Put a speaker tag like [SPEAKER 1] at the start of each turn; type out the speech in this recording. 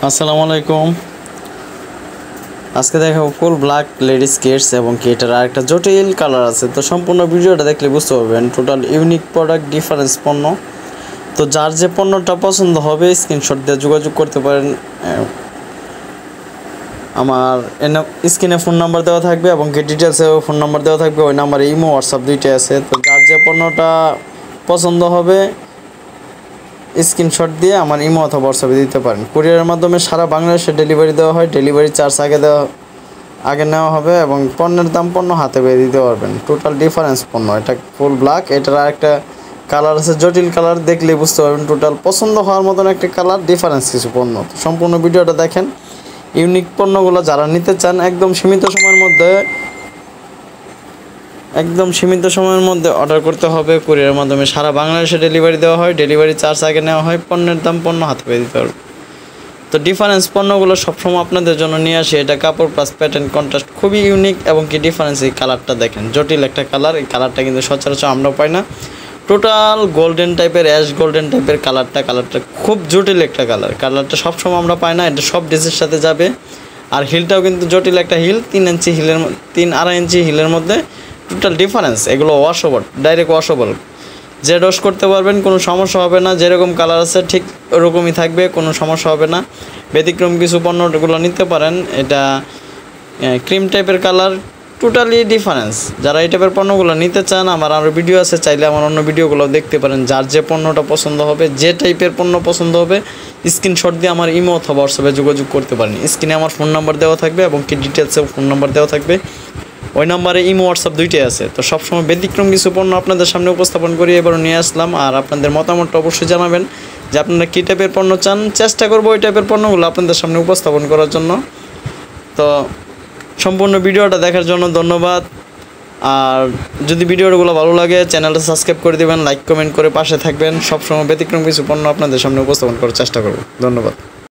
[SPEAKER 1] আসসালামু আলাইকুম। আজকে দেখাবো ফুল ব্ল্যাক লেডিস কিডস এবং কি এটার আরেকটা জটিল কালার আছে। তো সম্পূর্ণ ভিডিওটা দেখলে বুঝতে পারবেন টোটাল ইউনিক প্রোডাক্ট, ডিফারেন্স পণ্য। তো যার যে পণ্যটা পছন্দ হবে স্ক্রিনশট দিয়ে যোগাযোগ করতে পারেন। আমার স্ক্রিনে ফোন নাম্বার দেওয়া থাকবে এবং কি ডিটেলসেও ফোন নাম্বার দেওয়া থাকবে। ওই নাম্বারে ইমো হোয়াটসঅ্যাপ দুইটাই আছে। তো যার যে পণ্যটা পছন্দ হবে স্ক্রিনশট দিয়ে আমার ইমো অথবা হোয়াটসঅ্যাপে দিতে পারেন। কুরিয়ারের মাধ্যমে সারা বাংলাদেশে ডেলিভারি দেওয়া হয়। ডেলিভারি চার্জ আগে নেওয়া হবে এবং পণ্যের দাম পণ্য হাতে পেয়ে দিতে পারবেন। টোটাল ডিফারেন্স পণ্য। এটা ফুল ব্ল্যাক, এটার আরেকটা কালার আছে জটিল কালার, দেখলেই বুঝতে পারবেন। টোটাল পছন্দ হওয়ার মতন একটা কালার, ডিফারেন্স কিছু পণ্য। সম্পূর্ণ ভিডিওটা দেখেন। ইউনিক পণ্যগুলো যারা নিতে চান একদম সীমিত সময়ের মধ্যে অর্ডার করতে হবে। কুরিয়ারের মাধ্যমে সারা বাংলাদেশে ডেলিভারি দেওয়া হয়। ডেলিভারি চার্জ আগে নেওয়া হয়। পণ্যের দাম পণ্য হাতে পেয়ে দিতে হবে। তো ডিফারেন্স পণ্যগুলো সবসময় আপনাদের জন্য নিয়ে আসি। এটা কাপড় প্লাস প্যাটার্ন কন্ট্রাস্ট খুবই ইউনিক এবং কি ডিফারেন্স। এই কালারটা দেখেন, জটিল একটা কালার। এই কালারটা কিন্তু সচরাচর আমরা পাই না। টোটাল গোল্ডেন টাইপের, অ্যাশ গোল্ডেন টাইপের কালারটা খুব জটিল একটা কালারটা সবসময় আমরা পাই না। এটা সব ড্রেসের সাথে যাবে। আর হিলটাও কিন্তু জটিল একটা হিল, 3.5 ইঞ্চি হিলের মধ্যে টোটাল ডিফারেন্স। এগুলো washable, direct washable, Z wash করতে পারবেন, কোনো সমস্যা হবে না। যেরকম কালার আছে ঠিক ওরকমই থাকবে, কোনো সমস্যা হবে না। ব্যতিক্রম কিছু পণ্যগুলো নিতে পারেন। এটা ক্রিম টাইপের কালার, টোটালি ডিফারেন্স। যারা এই টাইপের পণ্যগুলো নিতে চান, আমার আরও ভিডিও আছে, চাইলে আমার অন্য ভিডিওগুলো দেখতে পারেন। যার যে পণ্যটা পছন্দ হবে, যে টাইপের পণ্য পছন্দ হবে স্ক্রিনশট দিয়ে আমার ইমো অথবা হোয়াটসঅ্যাপে যোগাযোগ করতে পারেন। স্ক্রিনে আমার ফোন নাম্বার দেওয়া থাকবে এবং কি ডিটেলসেও ফোন নাম্বার দেওয়া থাকবে। ওই নাম্বারে ইমো হোয়াটসঅ্যাপ দুইটাই আছে। তো সবসময় ব্যতিক্রম কিছু পণ্য আপনাদের সামনে উপস্থাপন করি, এবারও নিয়ে আসলাম। আর আপনাদের মতামতটা অবশ্যই জানাবেন যে আপনারা কী টাইপের পণ্য চান। চেষ্টা করবো ওই টাইপের পণ্যগুলো আপনাদের সামনে উপস্থাপন করার জন্য। তো সম্পূর্ণ ভিডিওটা দেখার জন্য ধন্যবাদ। আর যদি ভিডিওগুলো ভালো লাগে চ্যানেলটা সাবস্ক্রাইব করে দেবেন, লাইক কমেন্ট করে পাশে থাকবেন। সবসময় ব্যতিক্রম কিছু পণ্য আপনাদের সামনে উপস্থাপন করার চেষ্টা করব। ধন্যবাদ।